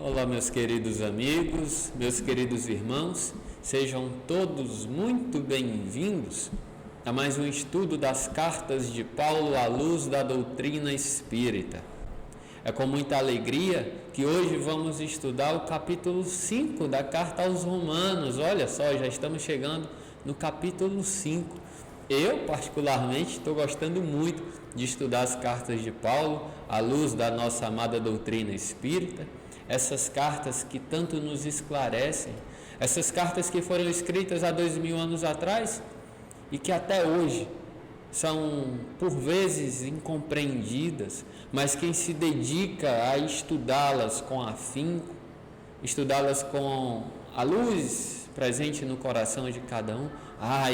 Olá, meus queridos amigos, meus queridos irmãos, sejam todos muito bem-vindos a mais um estudo das cartas de Paulo à luz da doutrina espírita. É com muita alegria que hoje vamos estudar o capítulo 5 da carta aos Romanos. Olha só, já estamos chegando no capítulo 5. Eu, particularmente, estou gostando muito de estudar as cartas de Paulo à luz da nossa amada doutrina espírita. Essas cartas que tanto nos esclarecem, essas cartas que foram escritas há 2000 anos atrás e que até hoje são por vezes incompreendidas, mas quem se dedica a estudá-las com afinco, estudá-las com a luz presente no coração de cada um,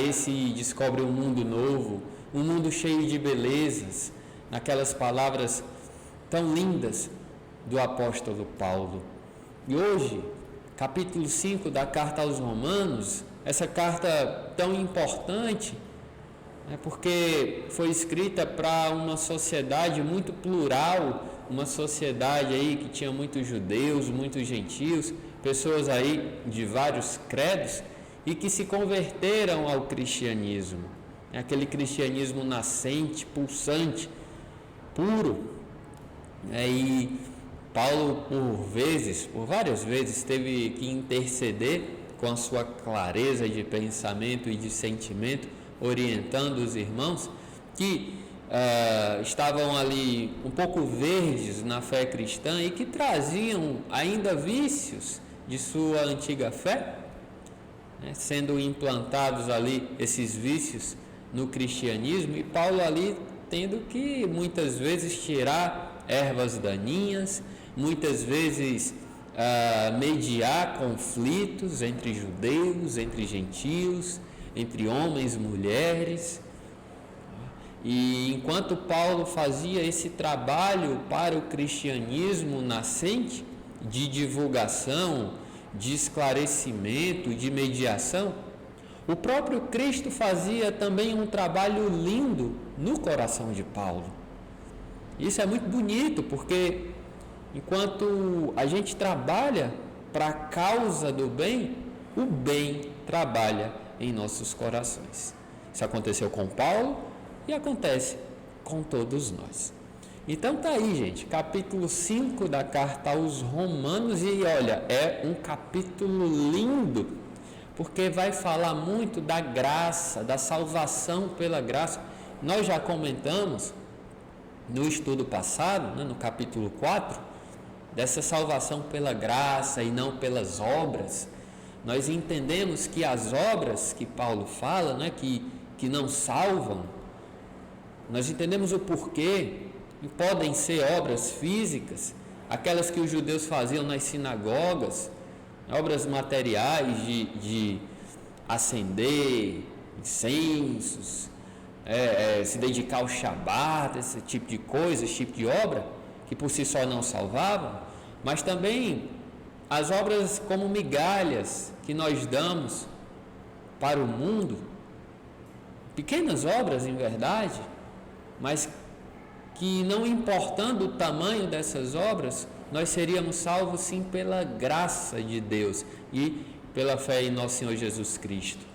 esse descobre um mundo novo, um mundo cheio de belezas, naquelas palavras tão lindas do apóstolo Paulo. E hoje, capítulo 5 da carta aos Romanos, essa carta tão importante, porque foi escrita para uma sociedade muito plural, uma sociedade aí que tinha muitos judeus, muitos gentios, pessoas aí de vários credos e que se converteram ao cristianismo, aquele cristianismo nascente, pulsante, puro. E Paulo, por várias vezes, teve que interceder com a sua clareza de pensamento e de sentimento, orientando os irmãos que estavam ali um pouco verdes na fé cristã e que traziam ainda vícios de sua antiga fé, sendo implantados ali esses vícios no cristianismo, e Paulo ali tendo que muitas vezes tirar ervas daninhas, muitas vezes mediar conflitos entre judeus, entre gentios, entre homens e mulheres. E enquanto Paulo fazia esse trabalho para o cristianismo nascente, de divulgação, de esclarecimento, de mediação, o próprio Cristo fazia também um trabalho lindo no coração de Paulo. Isso é muito bonito, porque enquanto a gente trabalha para a causa do bem, o bem trabalha em nossos corações. Isso aconteceu com Paulo e acontece com todos nós. Então tá aí, gente, capítulo 5 da carta aos Romanos, e olha, é um capítulo lindo, porque vai falar muito da graça, da salvação pela graça. Nós já comentamos no estudo passado, no capítulo 4, dessa salvação pela graça e não pelas obras. Nós entendemos que as obras que Paulo fala, que não salvam, nós entendemos o porquê, e podem ser obras físicas, aquelas que os judeus faziam nas sinagogas, obras materiais de acender incensos, se dedicar ao Shabat, esse tipo de coisa, esse tipo de obra, que por si só não salvavam, mas também as obras como migalhas que nós damos para o mundo, pequenas obras em verdade, mas que não importando o tamanho dessas obras, nós seríamos salvos sim pela graça de Deus e pela fé em nosso Senhor Jesus Cristo.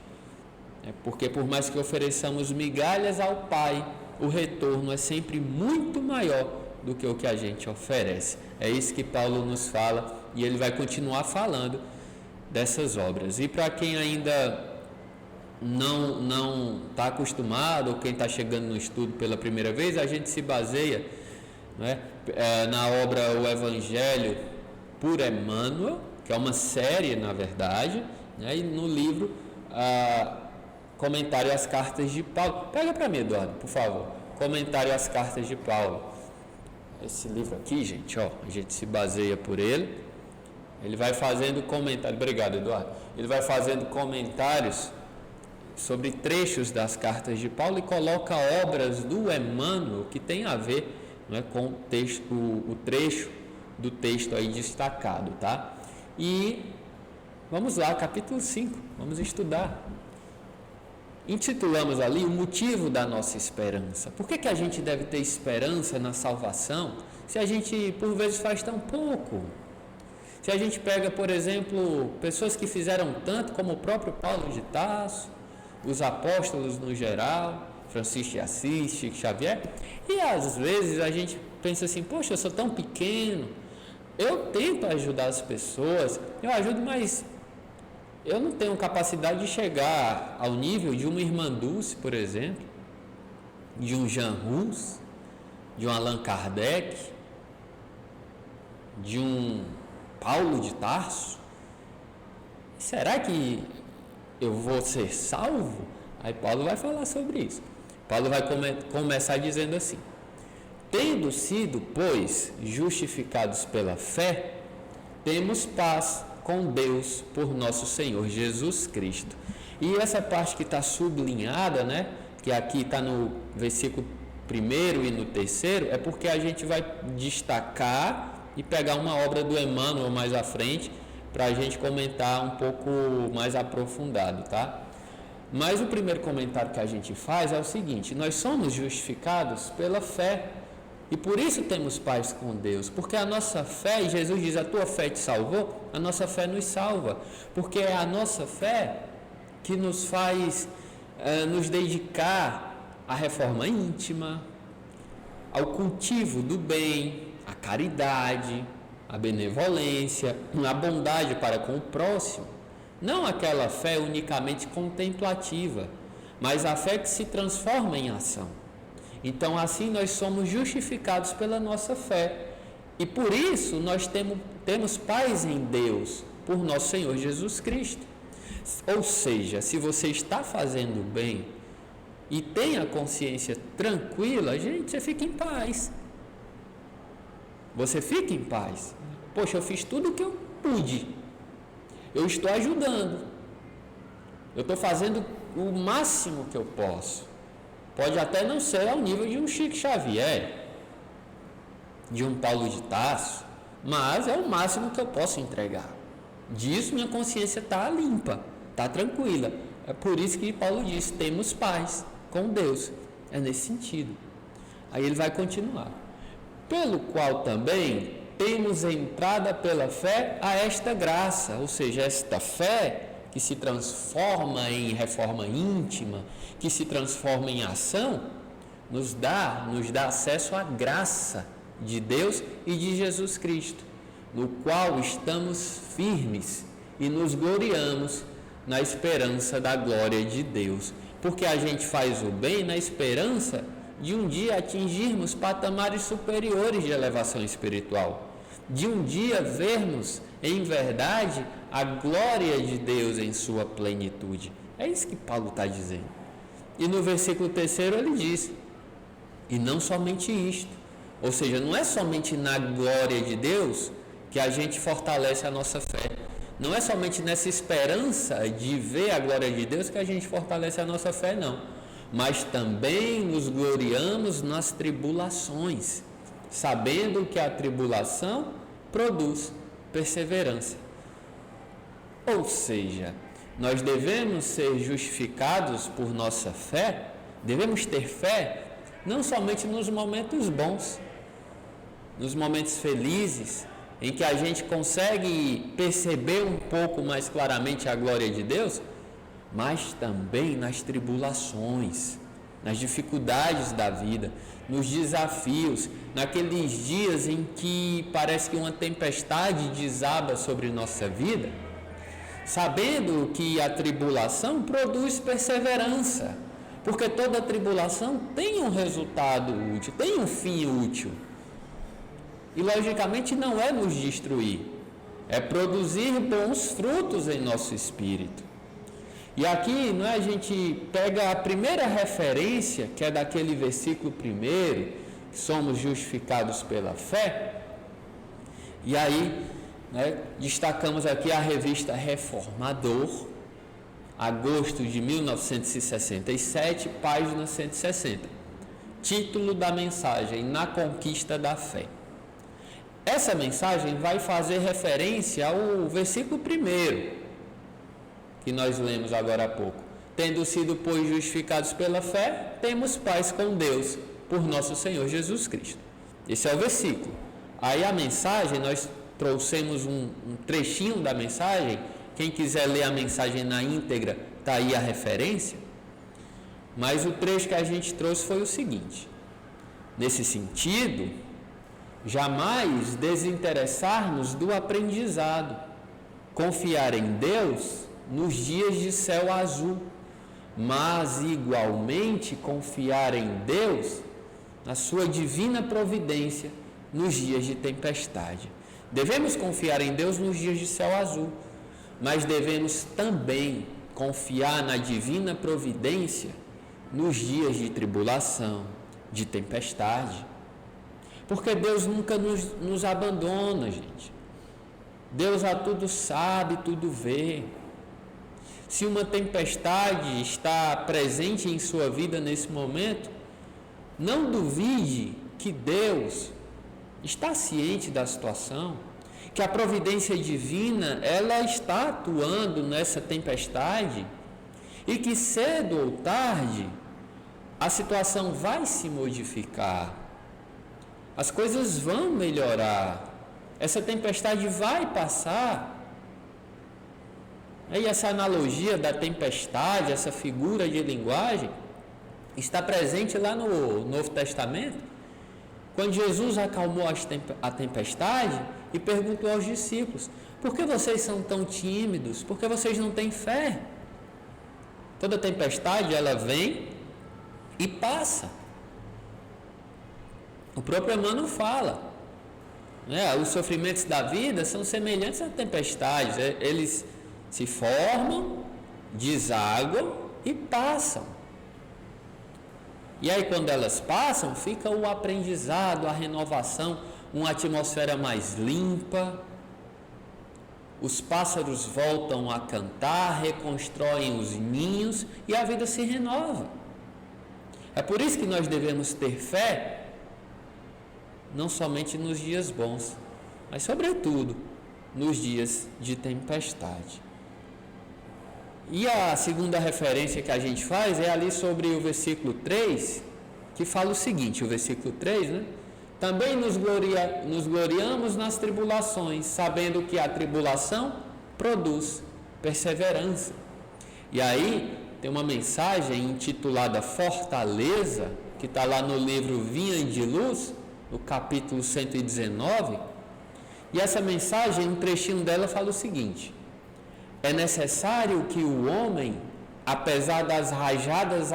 Porque por mais que ofereçamos migalhas ao Pai, o retorno é sempre muito maior do que o que a gente oferece. É isso que Paulo nos fala, e ele vai continuar falando dessas obras. E para quem ainda não está acostumado, ou quem está chegando no estudo pela primeira vez, a gente se baseia na obra O Evangelho por Emmanuel, que é uma série na verdade, e no livro Comentário às Cartas de Paulo. Pega para mim, Eduardo, por favor. Comentário às Cartas de Paulo. Esse livro aqui, gente, a gente se baseia por ele. Ele vai fazendo comentários. Obrigado, Eduardo. Ele vai fazendo comentários sobre trechos das cartas de Paulo e coloca obras do Emmanuel que tem a ver com o texto, o trecho do texto aí destacado, tá? E vamos lá, capítulo 5, vamos estudar. Intitulamos ali o motivo da nossa esperança. Por que a gente deve ter esperança na salvação se a gente por vezes faz tão pouco? Se a gente pega, por exemplo, pessoas que fizeram tanto, como o próprio Paulo de Tarso, os apóstolos no geral, Francisco de Assis, Chico Xavier, e às vezes a gente pensa assim, poxa, eu sou tão pequeno, eu tento ajudar as pessoas, eu ajudo, mas eu não tenho capacidade de chegar ao nível de uma irmã Dulce, por exemplo, de um Jean Hus, de um Allan Kardec, de um Paulo de Tarso. Será que eu vou ser salvo? Aí Paulo vai falar sobre isso. Paulo vai começar dizendo assim: tendo sido, pois, justificados pela fé, temos paz com Deus por nosso Senhor Jesus Cristo. E essa parte que está sublinhada, né, que aqui está no versículo 1 e no 3, é porque a gente vai destacar e pegar uma obra do Emmanuel mais à frente, para a gente comentar um pouco mais aprofundado, tá? Mas o primeiro comentário que a gente faz é o seguinte: nós somos justificados pela fé, e por isso temos paz com Deus, porque a nossa fé, e Jesus diz, a tua fé te salvou, a nossa fé nos salva, porque é a nossa fé que nos faz nos dedicar à reforma íntima, ao cultivo do bem, à caridade, à benevolência, à bondade para com o próximo. Não aquela fé unicamente contemplativa, mas a fé que se transforma em ação. Então, assim, nós somos justificados pela nossa fé. E por isso nós temos paz em Deus, por nosso Senhor Jesus Cristo. Ou seja, se você está fazendo bem e tem a consciência tranquila, gente, você fica em paz. Você fica em paz. Poxa, eu fiz tudo o que eu pude. Eu estou ajudando. Eu estou fazendo o máximo que eu posso. Pode até não ser ao nível de um Chico Xavier, de um Paulo de Tarso, mas é o máximo que eu posso entregar. Disso minha consciência está limpa, está tranquila. É por isso que Paulo diz, temos paz com Deus. É nesse sentido. Aí ele vai continuar. Pelo qual também temos entrada pela fé a esta graça, ou seja, esta fé que se transforma em reforma íntima, que se transforma em ação, nos dá acesso à graça de Deus e de Jesus Cristo, no qual estamos firmes e nos gloriamos na esperança da glória de Deus, porque a gente faz o bem na esperança de um dia atingirmos patamares superiores de elevação espiritual, de um dia vermos em verdade a glória de Deus em sua plenitude. É isso que Paulo está dizendo. E no versículo 3 ele diz, e não somente isto, ou seja, não é somente na glória de Deus que a gente fortalece a nossa fé, não é somente nessa esperança de ver a glória de Deus que a gente fortalece a nossa fé, não, mas também nos gloriamos nas tribulações, sabendo que a tribulação produz perseverança. Ou seja, nós devemos ser justificados por nossa fé, devemos ter fé não somente nos momentos bons, nos momentos felizes, em que a gente consegue perceber um pouco mais claramente a glória de Deus, mas também nas tribulações, nas dificuldades da vida, nos desafios, naqueles dias em que parece que uma tempestade desaba sobre nossa vida, sabendo que a tribulação produz perseverança, porque toda tribulação tem um resultado útil, tem um fim útil. E logicamente não é nos destruir, é produzir bons frutos em nosso espírito. E aqui, não é, a gente pega a primeira referência, que é daquele versículo 1, somos justificados pela fé, e aí, né, destacamos aqui a revista Reformador, agosto de 1967, página 160, título da mensagem, Na Conquista da Fé. Essa mensagem vai fazer referência ao versículo 1, que nós lemos agora há pouco. Tendo sido, pois, justificados pela fé, temos paz com Deus, por nosso Senhor Jesus Cristo. Esse é o versículo. Aí a mensagem, nós trouxemos um trechinho da mensagem. Quem quiser ler a mensagem na íntegra, está aí a referência. Mas o trecho que a gente trouxe foi o seguinte: nesse sentido, jamais desinteressar-nos do aprendizado, confiar em Deus nos dias de céu azul, mas igualmente confiar em Deus na sua divina providência nos dias de tempestade. Devemos confiar em Deus nos dias de céu azul, mas devemos também confiar na divina providência nos dias de tribulação, de tempestade. Porque Deus nunca nos abandona, gente. Deus a tudo sabe, tudo vê. Se uma tempestade está presente em sua vida nesse momento, não duvide que Deus está ciente da situação, que a providência divina, ela está atuando nessa tempestade e que cedo ou tarde a situação vai se modificar, as coisas vão melhorar, essa tempestade vai passar. E essa analogia da tempestade, essa figura de linguagem, está presente lá no Novo Testamento, quando Jesus acalmou a tempestade e perguntou aos discípulos: por que vocês são tão tímidos? Por que vocês não têm fé? Toda tempestade, ela vem e passa. O próprio Emmanuel fala, né? Os sofrimentos da vida são semelhantes a tempestades. Eles se formam, desaguam e passam. E aí, quando elas passam, fica o aprendizado, a renovação, uma atmosfera mais limpa, os pássaros voltam a cantar, reconstroem os ninhos e a vida se renova. É por isso que nós devemos ter fé, não somente nos dias bons, mas sobretudo nos dias de tempestade. E a segunda referência que a gente faz é ali sobre o versículo 3, que fala o seguinte, o versículo 3, né? Também nos gloriamos nas tribulações, sabendo que a tribulação produz perseverança. E aí tem uma mensagem intitulada Fortaleza, que está lá no livro Vinha de Luz, no capítulo 119, e essa mensagem, um trechinho dela fala o seguinte: é necessário que o homem, apesar das rajadas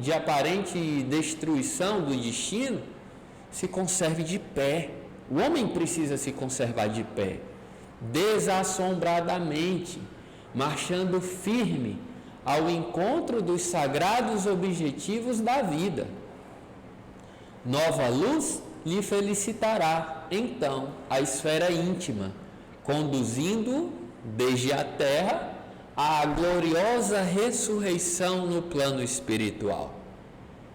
de aparente destruição do destino, se conserve de pé. O homem precisa se conservar de pé, desassombradamente, marchando firme ao encontro dos sagrados objetivos da vida. Nova luz lhe felicitará, então, a esfera íntima, conduzindo desde a terra à gloriosa ressurreição no plano espiritual.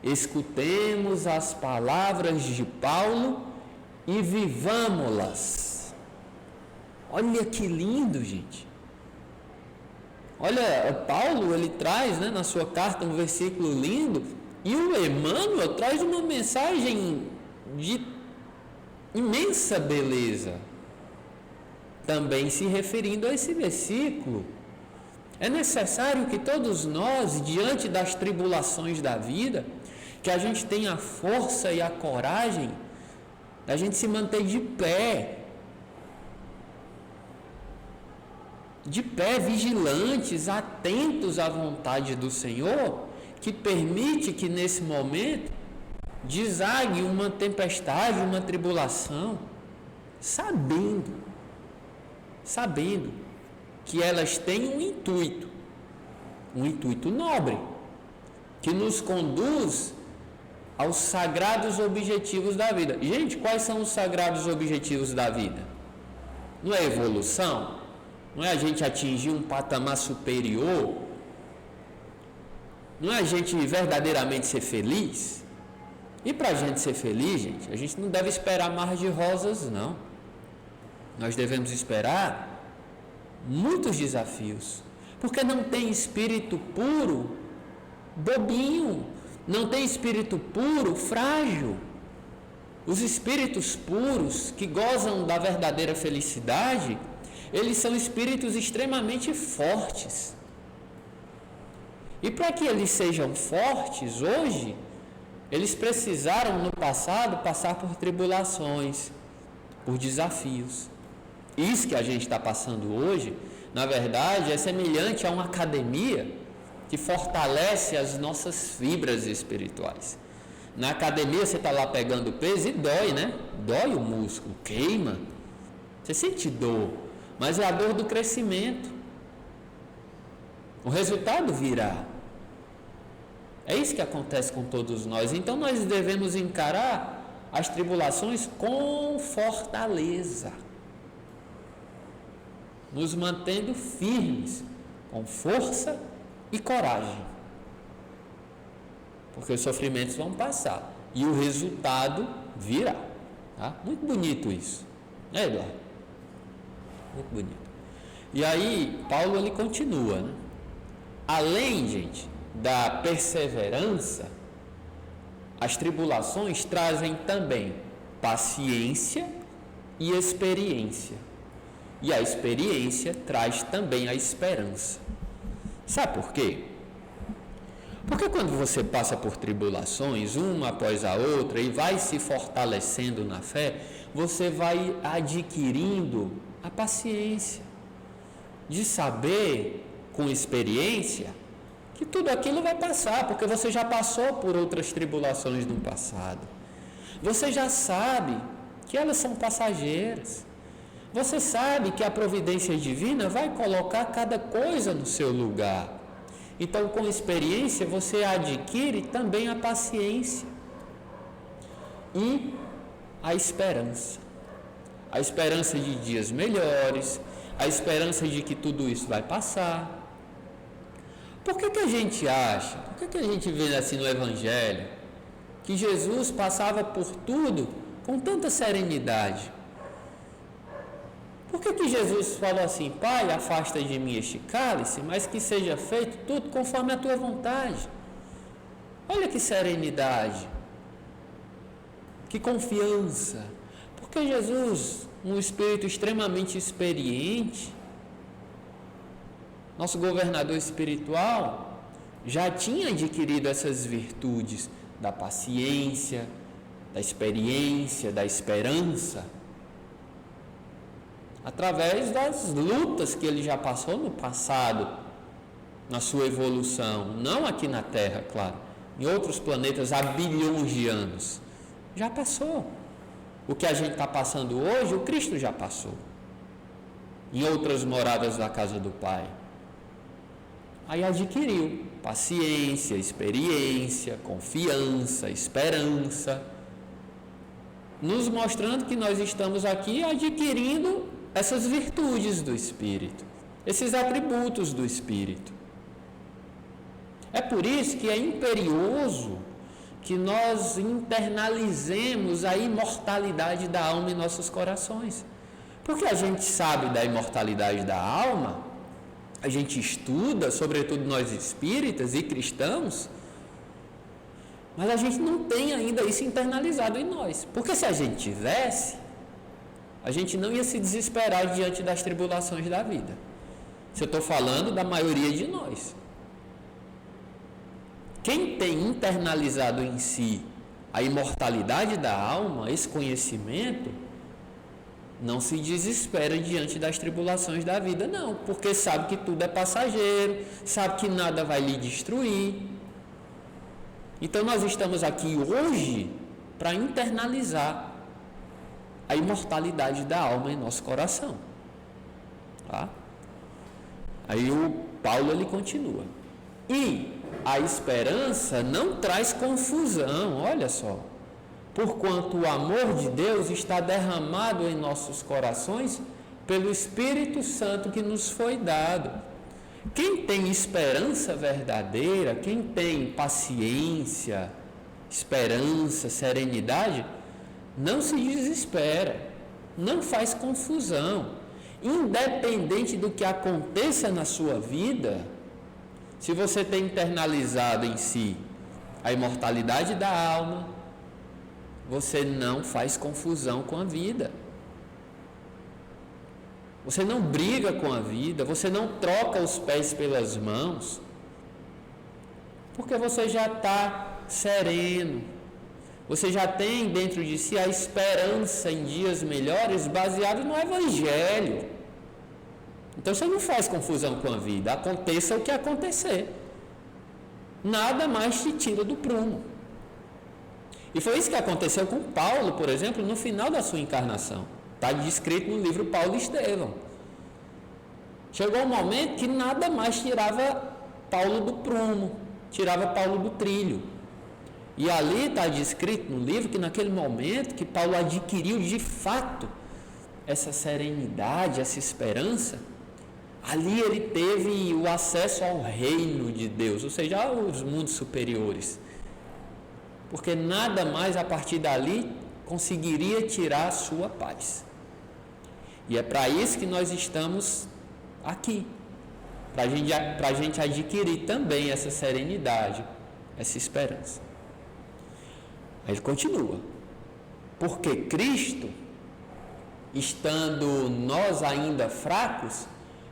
Escutemos as palavras de Paulo e vivamo-las. Olha que lindo, gente. Olha, Paulo, ele traz, né, na sua carta um versículo lindo, e o Emmanuel traz uma mensagem de imensa beleza, também se referindo a esse versículo. É necessário que todos nós, diante das tribulações da vida, que a gente tenha a força e a coragem da gente se manter de pé, vigilantes, atentos à vontade do Senhor, que permite que nesse momento desague uma tempestade, uma tribulação, sabendo que elas têm um intuito nobre, que nos conduz aos sagrados objetivos da vida. Gente, quais são os sagrados objetivos da vida? Não é evolução? Não é a gente atingir um patamar superior? Não é a gente verdadeiramente ser feliz? E para a gente ser feliz, gente, a gente não deve esperar mar de rosas, não. Nós devemos esperar muitos desafios, porque não tem espírito puro bobinho, não tem espírito puro frágil. Os espíritos puros, que gozam da verdadeira felicidade, eles são espíritos extremamente fortes. E para que eles sejam fortes hoje, eles precisaram no passado passar por tribulações, por desafios. Isso que a gente está passando hoje, na verdade, é semelhante a uma academia que fortalece as nossas fibras espirituais. Na academia você está lá pegando peso e dói, né? Dói o músculo, queima. Você sente dor, mas é a dor do crescimento. O resultado virá. É isso que acontece com todos nós. Então nós devemos encarar as tribulações com fortaleza, nos mantendo firmes, com força e coragem. Porque os sofrimentos vão passar e o resultado virá. Tá? Muito bonito isso, né, Eduardo? Muito bonito. E aí, Paulo ele continua, né? Além, gente, da perseverança, as tribulações trazem também paciência e experiência. E a experiência traz também a esperança. Sabe por quê? Porque quando você passa por tribulações, uma após a outra, e vai se fortalecendo na fé, você vai adquirindo a paciência de saber, com experiência, que tudo aquilo vai passar, porque você já passou por outras tribulações no passado. Você já sabe que elas são passageiras. Você sabe que a providência divina vai colocar cada coisa no seu lugar. Então, com experiência, você adquire também a paciência e a esperança. A esperança de dias melhores, a esperança de que tudo isso vai passar. Por que a gente acha, por que a gente vê assim no Evangelho, que Jesus passava por tudo com tanta serenidade? Por que Jesus falou assim, Pai, afasta de mim este cálice, mas que seja feito tudo conforme a tua vontade? Olha que serenidade, que confiança. Porque Jesus, um espírito extremamente experiente, nosso governador espiritual, já tinha adquirido essas virtudes da paciência, da experiência, da esperança, através das lutas que ele já passou no passado, na sua evolução, não aqui na Terra, claro, em outros planetas há bilhões de anos, já passou. O que a gente está passando hoje, o Cristo já passou, em outras moradas da casa do Pai. Aí adquiriu paciência, experiência, confiança, esperança, nos mostrando que nós estamos aqui adquirindo essas virtudes do Espírito, esses atributos do Espírito. É por isso que é imperioso que nós internalizemos a imortalidade da alma em nossos corações. Porque a gente sabe da imortalidade da alma, a gente estuda, sobretudo nós espíritas e cristãos, mas a gente não tem ainda isso internalizado em nós. Porque se a gente tivesse, a gente não ia se desesperar diante das tribulações da vida. Se eu estou falando da maioria de nós. Quem tem internalizado em si a imortalidade da alma, esse conhecimento, não se desespera diante das tribulações da vida, não, porque sabe que tudo é passageiro, sabe que nada vai lhe destruir. Então nós estamos aqui hoje para internalizar a imortalidade da alma em nosso coração. Tá? Aí o Paulo ele continua. E a esperança não traz confusão, olha só. Porquanto o amor de Deus está derramado em nossos corações pelo Espírito Santo que nos foi dado. Quem tem esperança verdadeira, quem tem paciência, esperança, serenidade, não se desespera, não faz confusão. Independente do que aconteça na sua vida, se você tem internalizado em si a imortalidade da alma, você não faz confusão com a vida. Você não briga com a vida, você não troca os pés pelas mãos, porque você já está sereno, você já tem dentro de si a esperança em dias melhores baseado no Evangelho. Então você não faz confusão com a vida, aconteça o que acontecer, nada mais te tira do prumo. E foi isso que aconteceu com Paulo, por exemplo, no final da sua encarnação. Está descrito no livro Paulo e Estevão. Chegou um momento que nada mais tirava Paulo do prumo, tirava Paulo do trilho. E ali está descrito no livro que naquele momento que Paulo adquiriu de fato essa serenidade, essa esperança, ali ele teve o acesso ao reino de Deus, ou seja, aos mundos superiores. Porque nada mais a partir dali conseguiria tirar a sua paz. E é para isso que nós estamos aqui, para a gente adquirir também essa serenidade, essa esperança. Aí ele continua, porque Cristo, estando nós ainda fracos,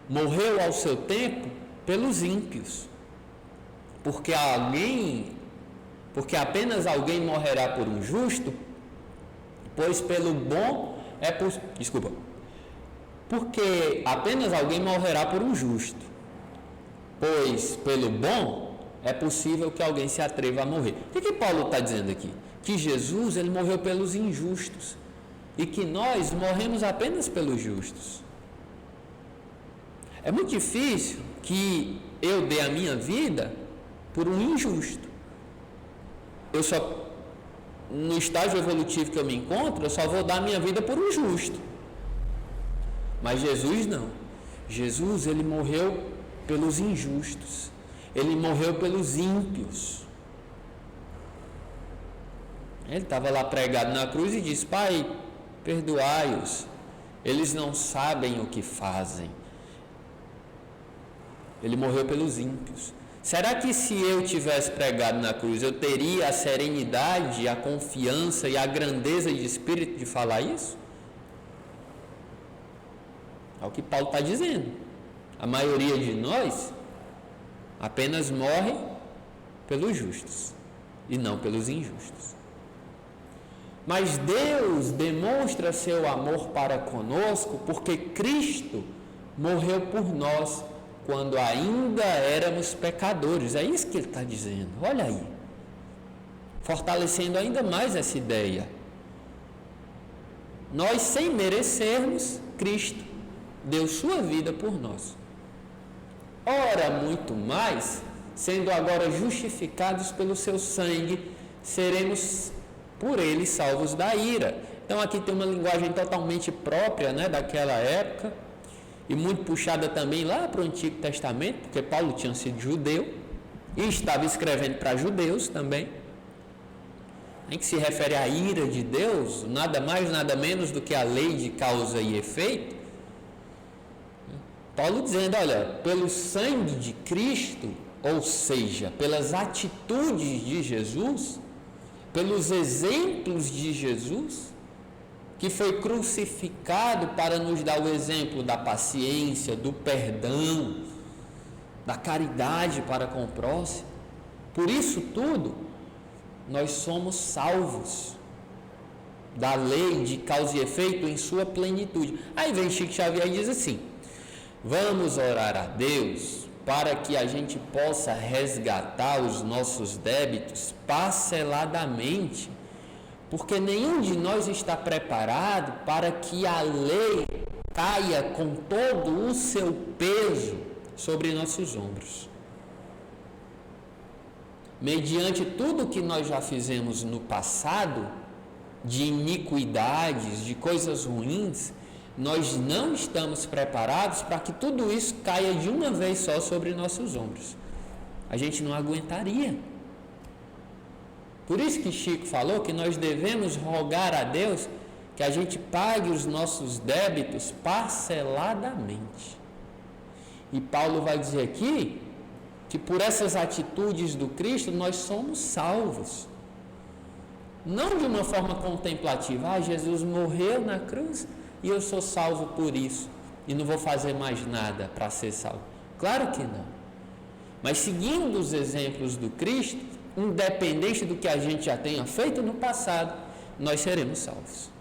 morreu ao seu tempo pelos ímpios, porque apenas alguém morrerá por um justo, porque apenas alguém morrerá por um justo, pois pelo bom é possível que alguém se atreva a morrer. O que Paulo está dizendo aqui? Que Jesus ele morreu pelos injustos e que nós morremos apenas pelos justos. É muito difícil que eu dê a minha vida por um injusto. No estágio evolutivo que eu me encontro, eu só vou dar a minha vida por um justo. Mas Jesus não. Jesus, ele morreu pelos injustos. Ele morreu pelos ímpios. Ele estava lá pregado na cruz e disse: Pai, perdoai-os, eles não sabem o que fazem. Ele morreu pelos ímpios. Será que se eu tivesse pregado na cruz, eu teria a serenidade, a confiança e a grandeza de espírito de falar isso? É o que Paulo está dizendo. A maioria de nós apenas morre pelos justos e não pelos injustos. Mas Deus demonstra seu amor para conosco porque Cristo morreu por nós quando ainda éramos pecadores. É isso que ele está dizendo. Olha aí, fortalecendo ainda mais essa ideia. Nós, sem merecermos, Cristo deu sua vida por nós. Ora, muito mais, sendo agora justificados pelo seu sangue, seremos por ele salvos da ira. Então aqui tem uma linguagem totalmente própria, daquela época, e muito puxada também lá para o Antigo Testamento, porque Paulo tinha sido judeu e estava escrevendo para judeus também, em que se refere à ira de Deus, nada mais, nada menos do que a lei de causa e efeito. Paulo dizendo, olha, pelo sangue de Cristo, ou seja, pelas atitudes de Jesus, pelos exemplos de Jesus, que foi crucificado para nos dar o exemplo da paciência, do perdão, da caridade para com o próximo. Por isso tudo, nós somos salvos da lei de causa e efeito em sua plenitude. Aí vem Chico Xavier e diz assim: vamos orar a Deus para que a gente possa resgatar os nossos débitos parceladamente, porque nenhum de nós está preparado para que a lei caia com todo o seu peso sobre nossos ombros. Mediante tudo que nós já fizemos no passado, de iniquidades, de coisas ruins, nós não estamos preparados para que tudo isso caia de uma vez só sobre nossos ombros. A gente não aguentaria. Por isso que Chico falou que nós devemos rogar a Deus que a gente pague os nossos débitos parceladamente. E Paulo vai dizer aqui que por essas atitudes do Cristo nós somos salvos. Não de uma forma contemplativa, Jesus morreu na cruz e eu sou salvo por isso e não vou fazer mais nada para ser salvo. Claro que não. Mas seguindo os exemplos do Cristo, independente do que a gente já tenha feito no passado, nós seremos salvos.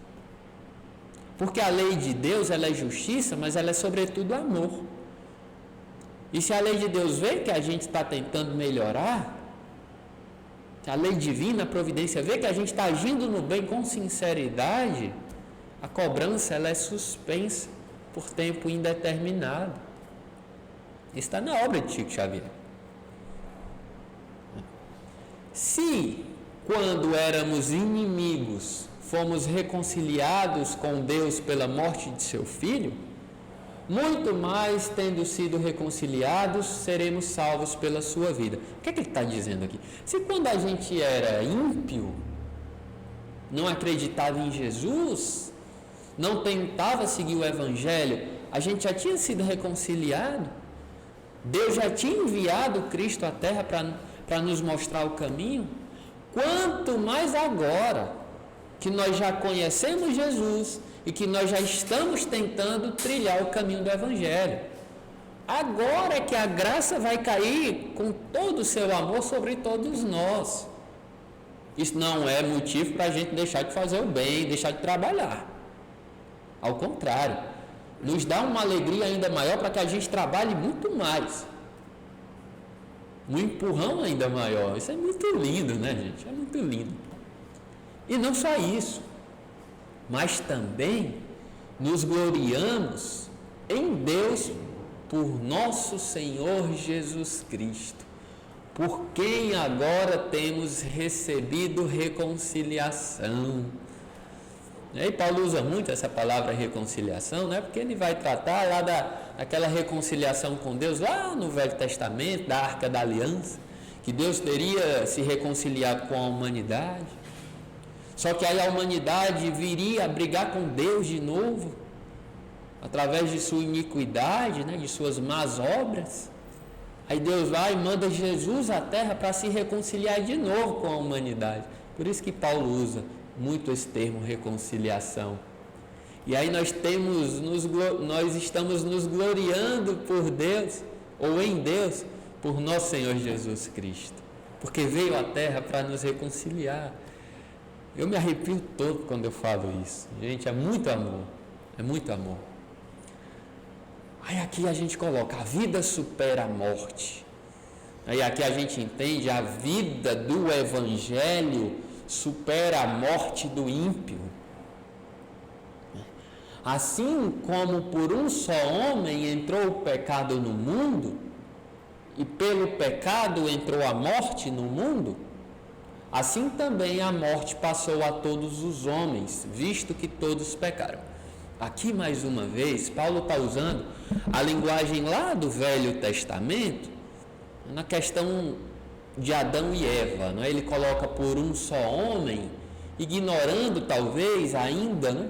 Porque a lei de Deus, ela é justiça, mas ela é sobretudo amor. E se a lei de Deus vê que a gente está tentando melhorar, se a lei divina, a providência vê que a gente está agindo no bem com sinceridade, a cobrança ela é suspensa por tempo indeterminado. Isso está na obra de Chico Xavier. Se, quando éramos inimigos, fomos reconciliados com Deus pela morte de seu Filho, muito mais, tendo sido reconciliados, seremos salvos pela sua vida. O que é que ele está dizendo aqui? Se quando a gente era ímpio, não acreditava em Jesus, não tentava seguir o Evangelho, a gente já tinha sido reconciliado, Deus já tinha enviado Cristo à Terra para nos mostrar o caminho, quanto mais agora que nós já conhecemos Jesus e que nós já estamos tentando trilhar o caminho do Evangelho. Agora é que a graça vai cair com todo o seu amor sobre todos nós. Isso não é motivo para a gente deixar de fazer o bem, deixar de trabalhar. Ao contrário, nos dá uma alegria ainda maior para que a gente trabalhe muito mais. Um empurrão ainda maior. Isso é muito lindo, né, gente? É muito lindo. E não só isso, mas também nos gloriamos em Deus por nosso Senhor Jesus Cristo, por quem agora temos recebido reconciliação. E aí Paulo usa muito essa palavra reconciliação, né? Porque ele vai tratar lá daquela reconciliação com Deus, lá no Velho Testamento, da Arca da Aliança, que Deus teria se reconciliado com a humanidade. Só que aí a humanidade viria a brigar com Deus de novo, através de sua iniquidade, né, de suas más obras. Aí Deus vai e manda Jesus à terra para se reconciliar de novo com a humanidade. Por isso que Paulo usa muito esse termo reconciliação. E aí nós estamos nos gloriando por Deus, ou em Deus, por nosso Senhor Jesus Cristo, porque veio à terra para nos reconciliar. Eu me arrepio todo quando eu falo isso. Gente, é muito amor. É muito amor. Aí aqui a gente coloca, a vida supera a morte. Aí aqui a gente entende, a vida do Evangelho supera a morte do ímpio. Assim como por um só homem entrou o pecado no mundo, e pelo pecado entrou a morte no mundo, assim também a morte passou a todos os homens, visto que todos pecaram. Aqui mais uma vez, Paulo está usando a linguagem lá do Velho Testamento, na questão de Adão e Eva, não é? Ele coloca por um só homem, ignorando talvez ainda, né,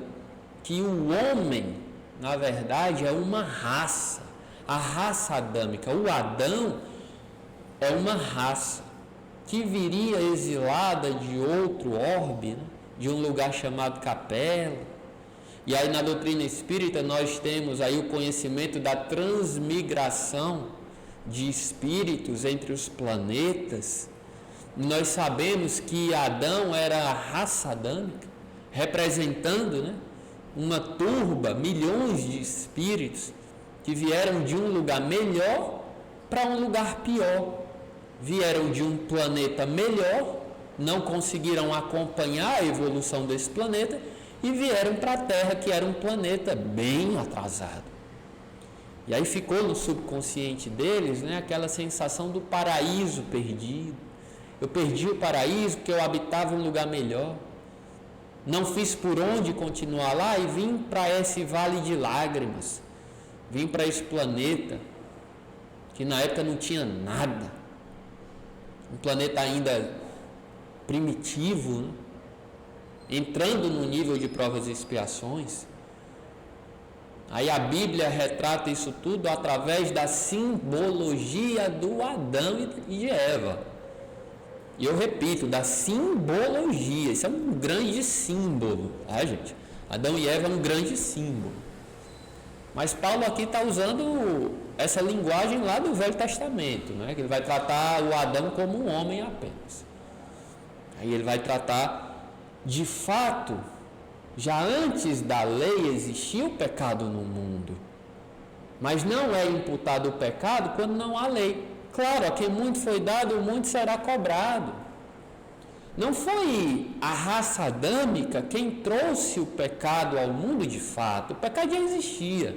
que o homem, na verdade, é uma raça, a raça adâmica. O Adão é uma raça que viria exilada de outro orbe, né, de um lugar chamado Capela. E aí na doutrina espírita nós temos aí o conhecimento da transmigração de espíritos entre os planetas. Nós sabemos que Adão era a raça adâmica, representando, né, uma turba, milhões de espíritos que vieram de um lugar melhor para um lugar pior. Vieram de um planeta melhor, não conseguiram acompanhar a evolução desse planeta e vieram para a Terra, que era um planeta bem atrasado. E aí ficou no subconsciente deles, né, aquela sensação do paraíso perdido. Eu perdi o paraíso porque eu habitava um lugar melhor. Não fiz por onde continuar lá e vim para esse vale de lágrimas. Vim para esse planeta que na época não tinha nada. Um planeta ainda primitivo, né? Entrando no nível de provas e expiações. Aí a Bíblia retrata isso tudo através da simbologia do Adão e de Eva. E eu repito, da simbologia. Isso é um grande símbolo, tá, gente? Adão e Eva é um grande símbolo. Mas Paulo aqui está usando essa linguagem lá do Velho Testamento, né? Que ele vai tratar o Adão como um homem apenas. Aí ele vai tratar, de fato, já antes da lei existia o pecado no mundo. Mas não é imputado o pecado quando não há lei. Claro, a quem muito foi dado, muito será cobrado. Não foi a raça adâmica quem trouxe o pecado ao mundo de fato. O pecado já existia.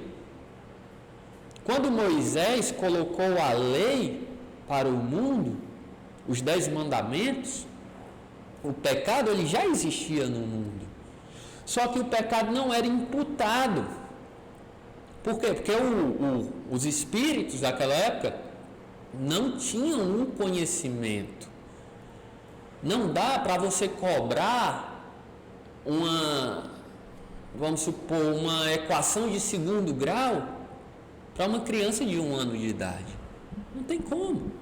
Quando Moisés colocou a lei para o mundo, os 10 mandamentos, o pecado ele já existia no mundo. Só que o pecado não era imputado. Por quê? Porque os espíritos daquela época não tinham um conhecimento. Não dá para você cobrar vamos supor, uma equação de segundo grau para uma criança de 1 ano de idade. Não tem como.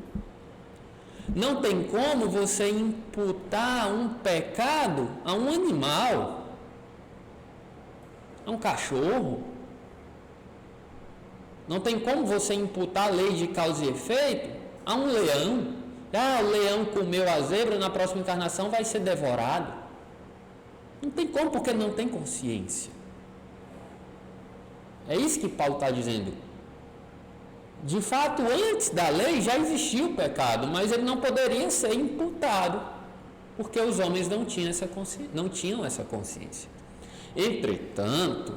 Não tem como você imputar um pecado a um animal, a um cachorro. Não tem como você imputar a lei de causa e efeito a um leão. O leão comeu a zebra, na próxima encarnação vai ser devorado. Não tem como, porque não tem consciência. É isso que Paulo está dizendo. De fato, antes da lei já existia o pecado, mas ele não poderia ser imputado, porque os homens não tinham essa consciência. Entretanto,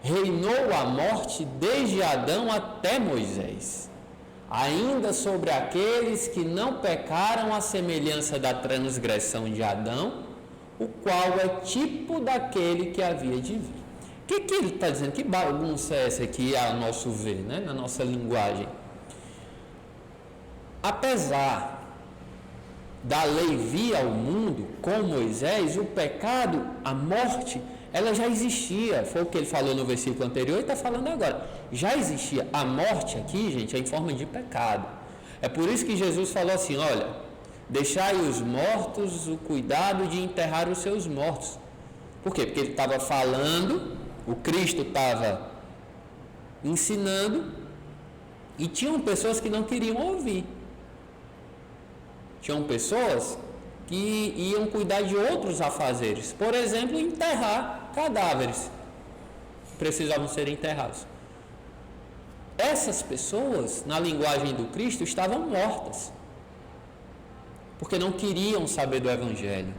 reinou a morte desde Adão até Moisés, ainda sobre aqueles que não pecaram à semelhança da transgressão de Adão, o qual é tipo daquele que havia de vir. O que ele está dizendo? Que bagunça é essa aqui, a nosso ver, né? Na nossa linguagem? Apesar da lei vir ao mundo com Moisés, o pecado, a morte, ela já existia. Foi o que ele falou no versículo anterior e está falando agora. Já existia. A morte aqui, gente, é em forma de pecado. É por isso que Jesus falou assim, olha, deixai os mortos o cuidado de enterrar os seus mortos. Por quê? Porque ele estava falando, o Cristo estava ensinando e tinham pessoas que não queriam ouvir. Tinham pessoas que iam cuidar de outros afazeres. Por exemplo, enterrar cadáveres que precisavam ser enterrados. Essas pessoas, na linguagem do Cristo, estavam mortas, porque não queriam saber do Evangelho.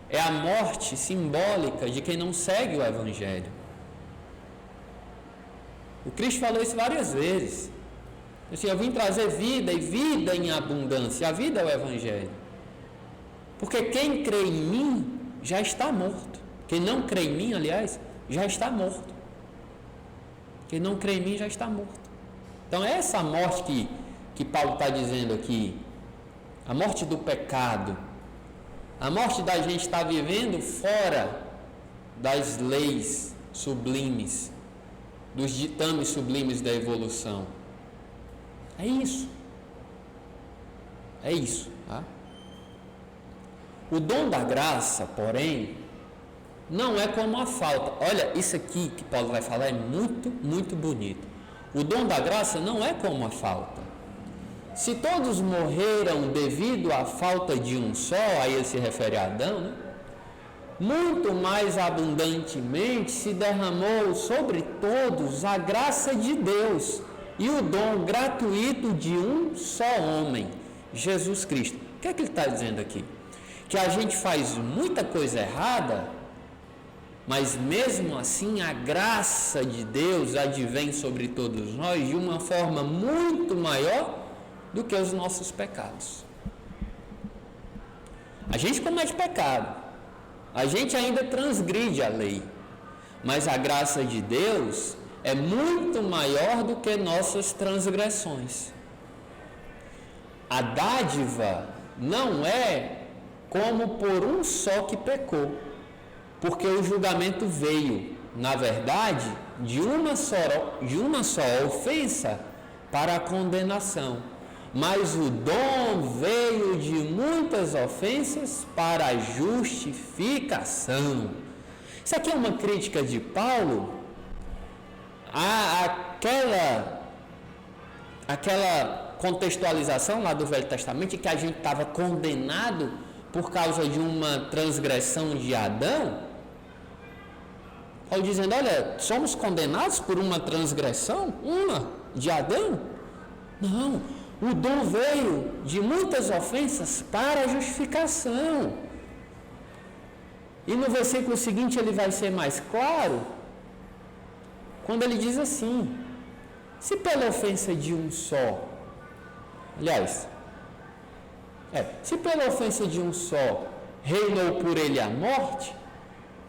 É a morte simbólica de quem não segue o Evangelho. O Cristo falou isso várias vezes. Assim, eu vim trazer vida e vida em abundância. A vida é o Evangelho. Porque quem crê em mim já está morto. Quem não crê em mim, aliás, já está morto. Quem não crê em mim já está morto. Então é essa morte que Paulo está dizendo aqui. A morte do pecado. A morte da gente estar vivendo fora das leis sublimes, dos ditames sublimes da evolução. É isso. É isso. Tá? O dom da graça, porém, não é como a falta. Olha, isso aqui que Paulo vai falar é muito, muito bonito. O dom da graça não é como a falta. Se todos morreram devido à falta de um só, aí ele se refere a Adão, né? Muito mais abundantemente se derramou sobre todos a graça de Deus e o dom gratuito de um só homem, Jesus Cristo. O que é que ele está dizendo aqui? Que a gente faz muita coisa errada, mas mesmo assim a graça de Deus advém sobre todos nós de uma forma muito maior do que os nossos pecados. A gente comete pecado, a gente ainda transgride a lei, mas a graça de Deus é muito maior do que nossas transgressões. A dádiva não é como por um só que pecou, porque o julgamento veio, na verdade, de uma só ofensa para a condenação. mas o dom veio de muitas ofensas para a justificação. Isso aqui é uma crítica de Paulo àquela contextualização lá do Velho Testamento, que a gente estava condenado por causa de uma transgressão de Adão. Paulo dizendo, olha, somos condenados por uma transgressão, de Adão? Não, o dom veio de muitas ofensas para a justificação. E no versículo seguinte ele vai ser mais claro, quando ele diz assim, se pela ofensa de um só, se pela ofensa de um só reinou por ele a morte,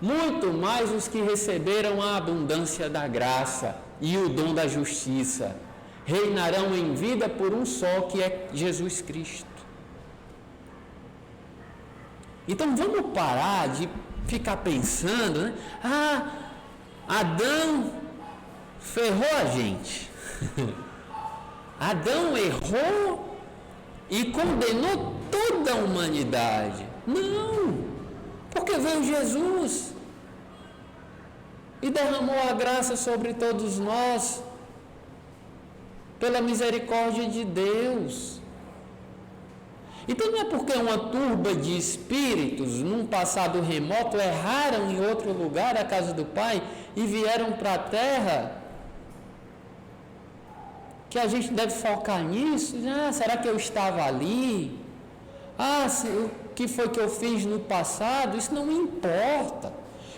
muito mais os que receberam a abundância da graça e o dom da justiça reinarão em vida por um só, que é Jesus Cristo. Então vamos parar de ficar pensando, né? Adão ferrou a gente. Adão errou e condenou toda a humanidade. Não, porque veio Jesus e derramou a graça sobre todos nós, pela misericórdia de Deus. Então não é porque uma turba de espíritos, num passado remoto, erraram em outro lugar, a casa do Pai, e vieram para a terra, que a gente deve focar nisso. Será que eu estava ali? O que foi que eu fiz no passado? Isso não importa,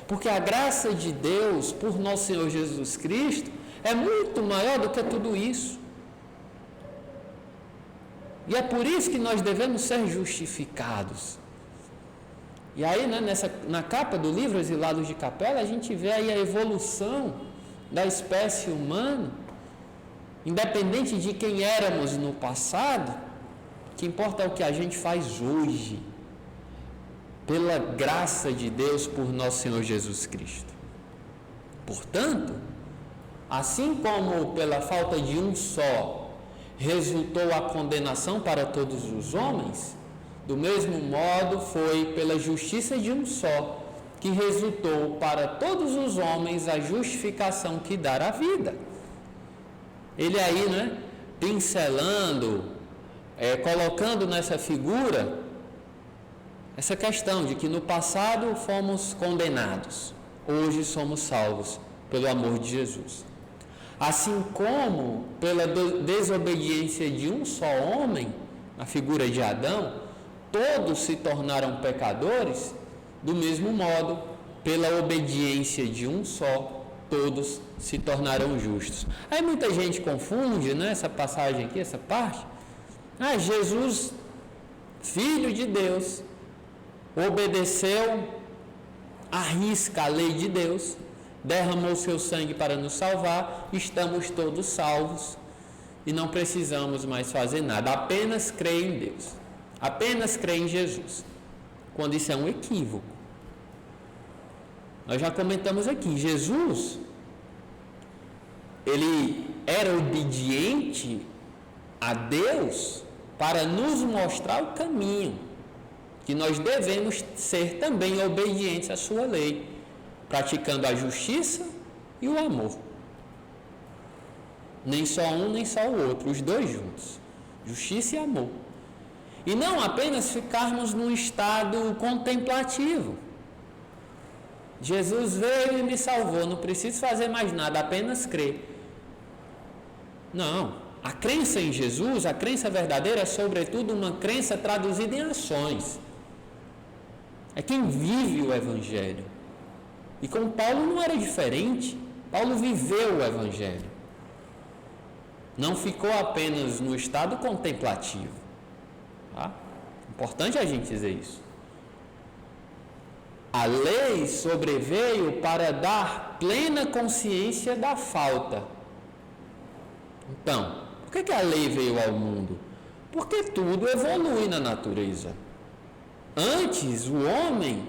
porque a graça de Deus por nosso Senhor Jesus Cristo é muito maior do que tudo isso. E é por isso que nós devemos ser justificados. E aí, na capa do livro Exilados de Capela, a gente vê aí a evolução da espécie humana, independente de quem éramos no passado, o que importa é o que a gente faz hoje, pela graça de Deus por nosso Senhor Jesus Cristo. Portanto, assim como pela falta de um só resultou a condenação para todos os homens, do mesmo modo foi pela justiça de um só que resultou para todos os homens a justificação que dá a vida. Ele aí, pincelando, colocando nessa figura essa questão de que no passado fomos condenados, hoje somos salvos pelo amor de Jesus. Assim como pela desobediência de um só homem, a figura de Adão, todos se tornaram pecadores, do mesmo modo, pela obediência de um só, todos se tornaram justos. Aí muita gente confunde, essa passagem aqui, essa parte. Jesus, Filho de Deus, obedeceu à risca a lei de Deus, derramou seu sangue para nos salvar, estamos todos salvos e não precisamos mais fazer nada, apenas crer em Deus, apenas crer em Jesus, quando isso é um equívoco. Nós já comentamos aqui, Jesus, ele era obediente a Deus para nos mostrar o caminho, que nós devemos ser também obedientes à sua lei, praticando a justiça e o amor. Nem só um, nem só o outro, os dois juntos. Justiça e amor. E não apenas ficarmos num estado contemplativo. Jesus veio e me salvou, não preciso fazer mais nada, apenas crer. Não, a crença em Jesus, a crença verdadeira é sobretudo uma crença traduzida em ações. É quem vive o Evangelho. E com Paulo não era diferente. Paulo viveu o Evangelho. Não ficou apenas no estado contemplativo. Tá? Importante a gente dizer isso. A lei sobreveio para dar plena consciência da falta. Então, por que a lei veio ao mundo? Porque tudo evolui na natureza. Antes, o homem,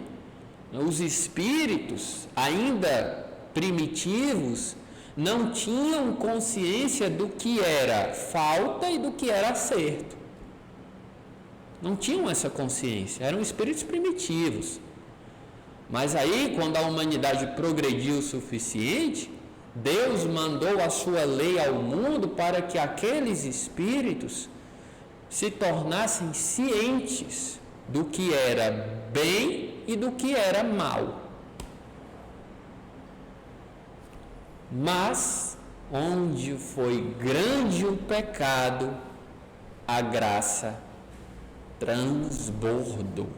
os espíritos, ainda primitivos, não tinham consciência do que era falta e do que era acerto. Não tinham essa consciência, eram espíritos primitivos. Mas aí, quando a humanidade progrediu o suficiente, Deus mandou a sua lei ao mundo para que aqueles espíritos se tornassem cientes do que era bem e do que era mal. Mas, onde foi grande o pecado, a graça transbordou.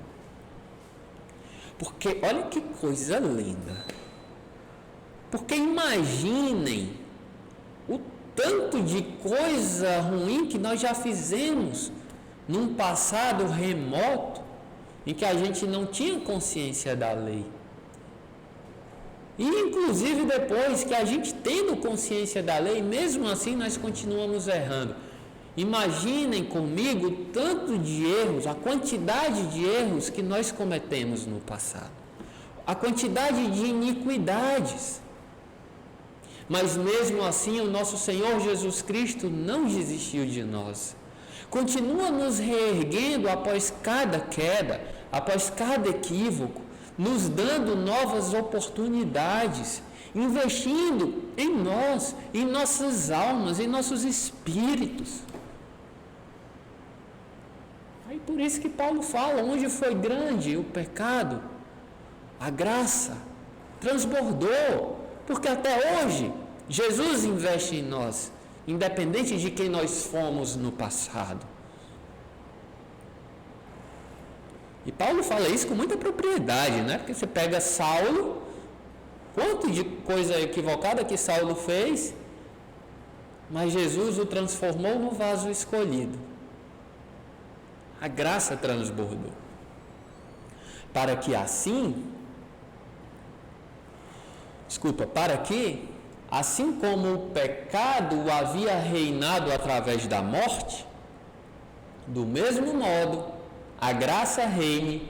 Porque, olha que coisa linda. Porque imaginem o tanto de coisa ruim que nós já fizemos num passado remoto, em que a gente não tinha consciência da lei. E inclusive depois que a gente tendo consciência da lei, mesmo assim nós continuamos errando. Imaginem comigo o tanto de erros, a quantidade de erros que nós cometemos no passado, a quantidade de iniquidades. Mas mesmo assim o nosso Senhor Jesus Cristo não desistiu de nós. Continua nos reerguendo após cada queda, após cada equívoco, nos dando novas oportunidades, investindo em nós, em nossas almas, em nossos espíritos. Aí por isso que Paulo fala, onde foi grande o pecado, a graça transbordou, porque até hoje Jesus investe em nós, independente de quem nós fomos no passado. E Paulo fala isso com muita propriedade, né? Porque você pega Saulo, quanto de coisa equivocada que Saulo fez, mas Jesus o transformou no vaso escolhido. A graça transbordou. Para que, assim como o pecado havia reinado através da morte, do mesmo modo, a graça reine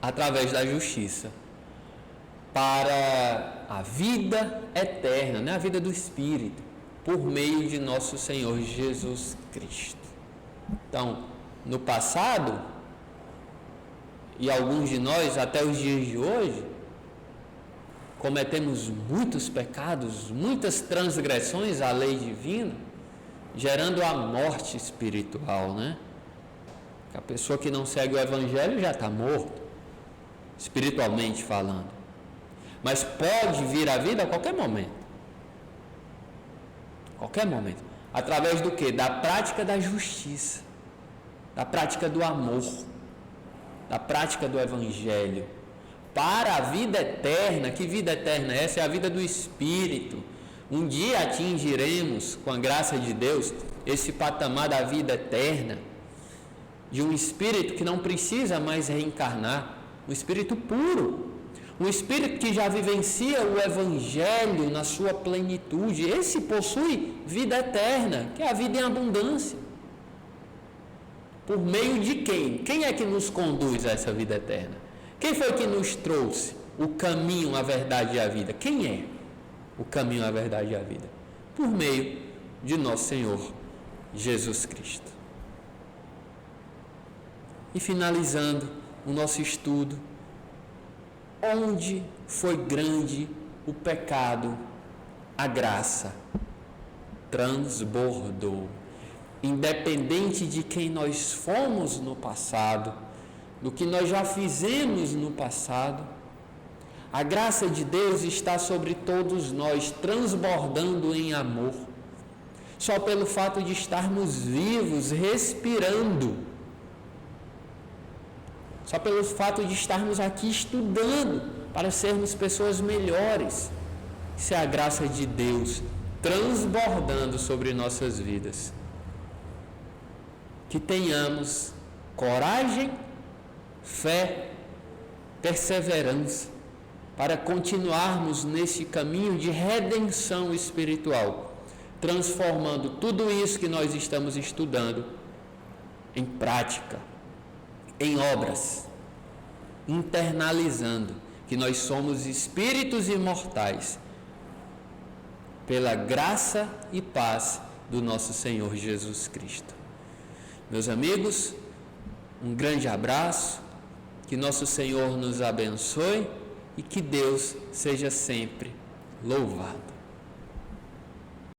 através da justiça, para a vida eterna, né? A vida do Espírito, por meio de nosso Senhor Jesus Cristo. Então, no passado, e alguns de nós até os dias de hoje, cometemos muitos pecados, muitas transgressões à lei divina, gerando a morte espiritual, né? A pessoa que não segue o Evangelho já está morto, espiritualmente falando. Mas pode vir à vida a qualquer momento. Qualquer momento. Através do quê? Da prática da justiça, da prática do amor, da prática do Evangelho. Para a vida eterna. Que vida eterna é essa? É a vida do Espírito. Um dia atingiremos, com a graça de Deus, esse patamar da vida eterna, de um espírito que não precisa mais reencarnar, um espírito puro, um espírito que já vivencia o Evangelho na sua plenitude. Esse possui vida eterna, que é a vida em abundância. Por meio de quem? Quem é que nos conduz a essa vida eterna? Quem foi que nos trouxe o caminho, a verdade e a vida? Quem é o caminho, a verdade e a vida? Por meio de nosso Senhor Jesus Cristo. E finalizando o nosso estudo, onde foi grande o pecado, a graça transbordou. Independente de quem nós fomos no passado, do que nós já fizemos no passado, a graça de Deus está sobre todos nós, transbordando em amor. Só pelo fato de estarmos vivos, respirando, só pelo fato de estarmos aqui estudando para sermos pessoas melhores. Isso é a graça de Deus transbordando sobre nossas vidas. Que tenhamos coragem, fé, perseverança para continuarmos nesse caminho de redenção espiritual, transformando tudo isso que nós estamos estudando em prática, em obras, internalizando que nós somos espíritos imortais pela graça e paz do nosso Senhor Jesus Cristo. Meus amigos, um grande abraço, que nosso Senhor nos abençoe e que Deus seja sempre louvado.